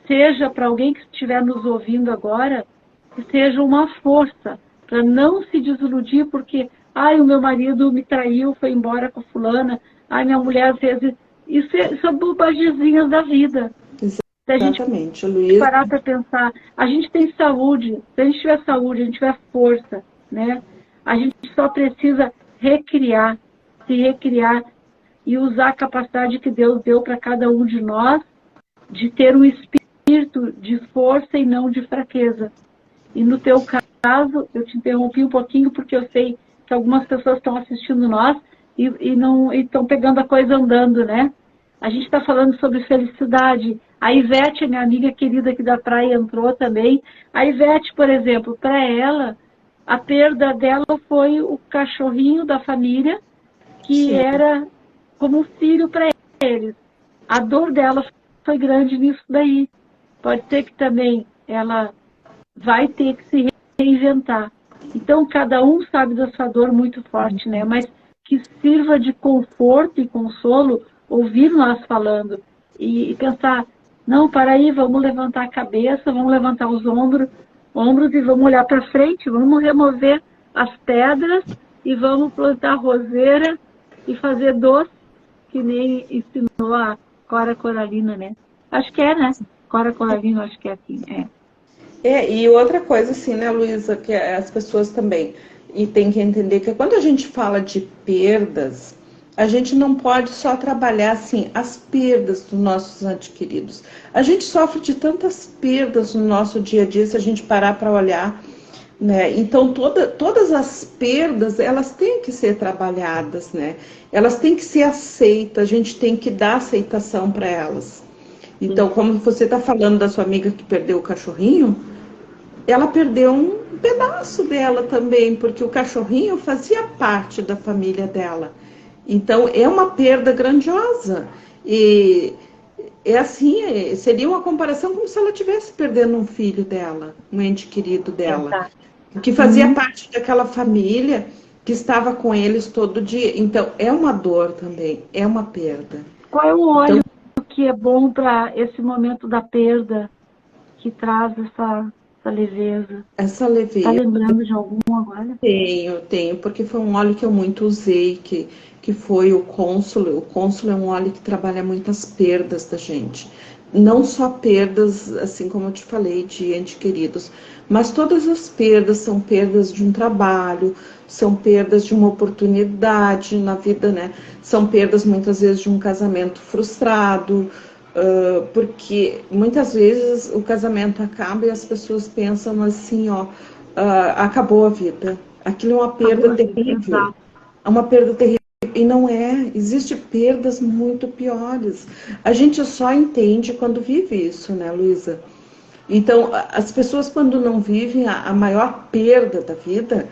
seja para alguém que estiver nos ouvindo agora, que seja uma força para não se desiludir, porque, o meu marido me traiu, foi embora com a fulana, minha mulher fez... Isso são bobagezinhas da vida. Exatamente, Se a gente Luísa. parar para pensar, a gente tem saúde, se a gente tiver saúde, a gente tiver força, né? A gente só precisa se recriar e usar a capacidade que Deus deu para cada um de nós de ter um espírito de força e não de fraqueza. E no teu caso, eu te interrompi um pouquinho porque eu sei que algumas pessoas estão assistindo nós e não estão pegando a coisa andando, né? A gente está falando sobre felicidade. A Ivete, minha amiga querida aqui da praia, entrou também. A Ivete, por exemplo, para ela, a perda dela foi o cachorrinho da família, que Sim. era como um filho para eles. A dor dela foi grande nisso daí. Pode ser que também ela vai ter que se reinventar. Então, cada um sabe da sua dor muito forte, né? Mas que sirva de conforto e consolo ouvir nós falando e pensar, não, para aí, vamos levantar a cabeça, vamos levantar os ombros e vamos olhar para frente, vamos remover as pedras e vamos plantar roseira e fazer doce, que nem ensinou a Cora Coralina, né? Acho que né? Cora Coralina, acho que é assim, E outra coisa assim, né, Luísa, que as pessoas também tem que entender que quando a gente fala de perdas, a gente não pode só trabalhar assim as perdas dos nossos entes queridos. A gente sofre de tantas perdas no nosso dia a dia se a gente parar para olhar, né? Então todas as perdas elas têm que ser trabalhadas, né? Elas têm que ser aceitas. A gente tem que dar aceitação para elas. Então, como você está falando da sua amiga que perdeu o cachorrinho, ela perdeu um pedaço dela também, porque o cachorrinho fazia parte da família dela. Então, é uma perda grandiosa. E é assim, seria uma comparação como se ela estivesse perdendo um filho dela, um ente querido dela, que fazia parte daquela família, que estava com eles todo dia. Então, é uma dor também, é uma perda. Qual é o óleo que é bom para esse momento da perda, que traz essa leveza? Essa leveza. Está lembrando de algum agora? Tenho, porque foi um óleo que eu muito usei, que foi o Cônsulo. O Cônsulo é um óleo que trabalha muitas perdas da gente. Não só perdas, assim como eu te falei, de entes queridos, mas todas as perdas são perdas de um trabalho, são perdas de uma oportunidade na vida, né? São perdas muitas vezes de um casamento frustrado, porque muitas vezes o casamento acaba e as pessoas pensam assim, acabou a vida. Aquilo é uma perda terrível. É uma perda terrível. E não é. Existem perdas muito piores. A gente só entende quando vive isso, né, Luísa? Então, as pessoas quando não vivem a maior perda da vida,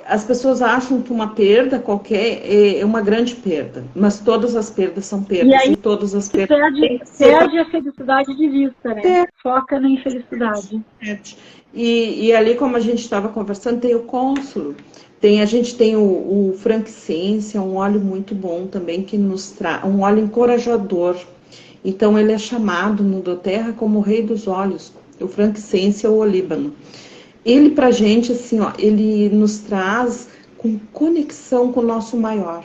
as pessoas acham que uma perda qualquer é uma grande perda, mas todas as perdas são perdas. E aí, todas as perdas perde a felicidade de vista, né? Foca na infelicidade. E ali, como a gente estava conversando, tem o Cônsulo. A gente tem o frankincense, é um óleo muito bom também, que nos traz um óleo encorajador. Então, ele é chamado no doTERRA como o rei dos óleos, o frankincense ou o olíbano. Ele, pra gente, assim, ele nos traz com conexão com o nosso maior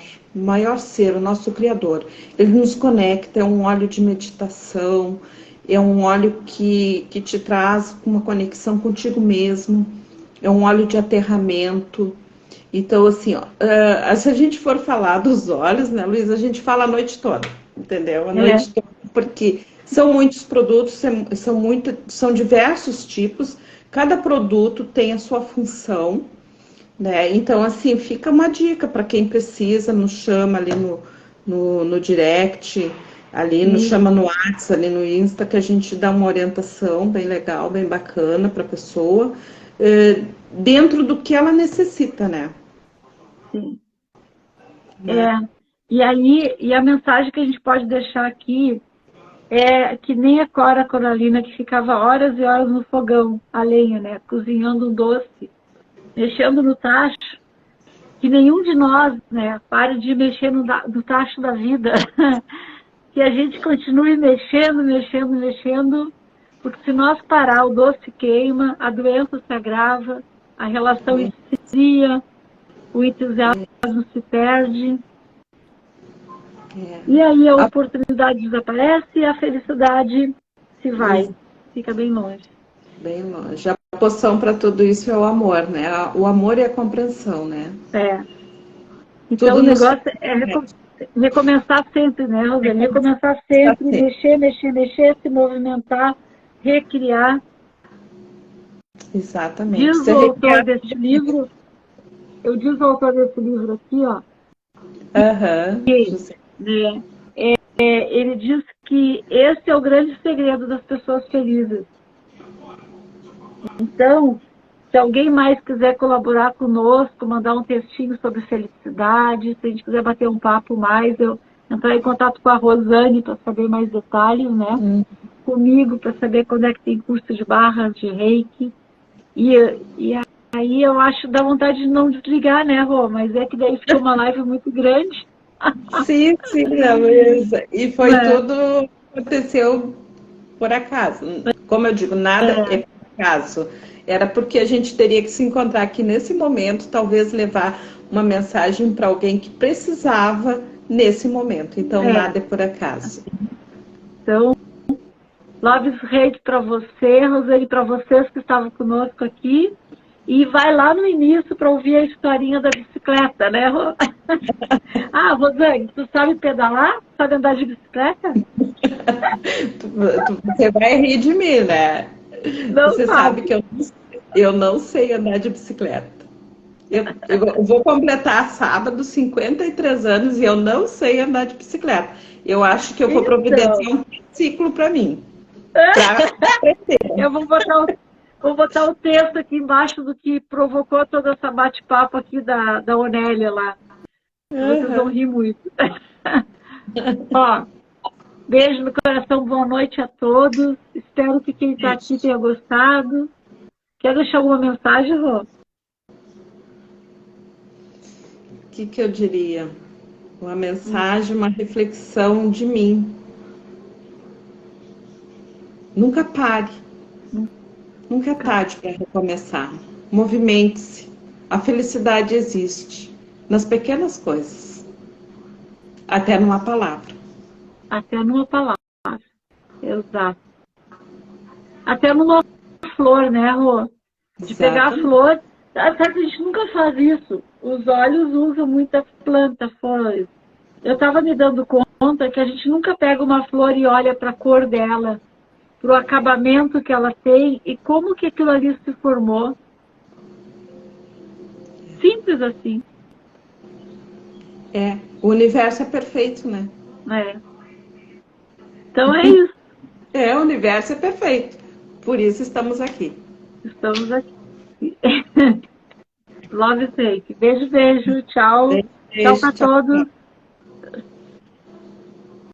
ser, o nosso Criador. Ele nos conecta, é um óleo de meditação, é um óleo que te traz uma conexão contigo mesmo, é um óleo de aterramento. Então, assim, ó, se a gente for falar dos óleos, né, Luísa, a gente fala a noite toda, entendeu? A noite toda, porque são muitos produtos, são diversos tipos, cada produto tem a sua função, né? Então, assim, fica uma dica para quem precisa, nos chama ali no direct, ali nos chama no WhatsApp, ali no Insta, que a gente dá uma orientação bem legal, bem bacana para a pessoa, dentro do que ela necessita, né? Sim. E aí, e a mensagem que a gente pode deixar aqui é que nem a Cora Coralina, que ficava horas e horas no fogão, a lenha, né? Cozinhando um doce, mexendo no tacho, que nenhum de nós, né, pare de mexer no tacho da vida. Que a gente continue mexendo, mexendo, mexendo, porque se nós parar, o doce queima, a doença se agrava, a relação esfria, o entusiasmo se perde. E aí a oportunidade desaparece e a felicidade se vai, fica bem longe. Bem longe. A poção para tudo isso é o amor, né? O amor e a compreensão, né? Então tudo o negócio é recomeçar sempre, né, Rosane? Recomeçar sempre, mexer, mexer, mexer, se movimentar, recriar. Exatamente. Diz o autor desse livro, eu diz o autor desse livro aqui, ó, ele diz que esse é o grande segredo das pessoas felizes. Então, se alguém mais quiser colaborar conosco, mandar um textinho sobre felicidade, se a gente quiser bater um papo mais, eu entrar em contato com a Rosane para saber mais detalhes, né? Comigo, para saber quando é que tem curso de barras, de reiki. E aí eu acho, dá vontade de não desligar, né, Rô? Mas é que daí fica uma live muito grande. Sim, não, e foi tudo, aconteceu por acaso. Como eu digo, nada é por acaso. Era porque a gente teria que se encontrar aqui nesse momento, talvez levar uma mensagem para alguém que precisava nesse momento. Então, nada é por acaso. Então, Loves Reiki para você, Rosane, para vocês que estavam conosco aqui. E vai lá no início para ouvir a historinha da bicicleta, né, Rô? Ah, Rosane, tu sabe pedalar? Sabe andar de bicicleta? Você vai rir de mim, né? Não você sabe que eu não sei andar de bicicleta. Eu vou completar sábado 53 anos e eu não sei andar de bicicleta. Eu acho que eu vou providenciar um ciclo para mim. Eu vou botar o texto aqui embaixo do que provocou toda essa bate-papo aqui da Onélia lá. Vocês vão rir muito. Ó, beijo no coração, boa noite a todos. Espero que quem está aqui tenha gostado. Quer deixar alguma mensagem, Rô? O que eu diria? Uma mensagem, uma reflexão de mim. Nunca pare. Nunca é tarde para recomeçar. Movimente-se. A felicidade existe nas pequenas coisas. Até numa palavra. Até numa palavra. Exato. Até numa flor, né, Rô? De pegar a flor. Sabe que a gente nunca faz isso. Os olhos usam muita planta, flores. Eu estava me dando conta que a gente nunca pega uma flor e olha para a cor dela, para o acabamento que ela tem e como que aquilo ali se formou. Simples assim. O universo é perfeito, né? Então é isso. O universo é perfeito. Por isso estamos aqui. Estamos aqui. Love Take. Beijo, beijo. Tchau. Tchau para todos.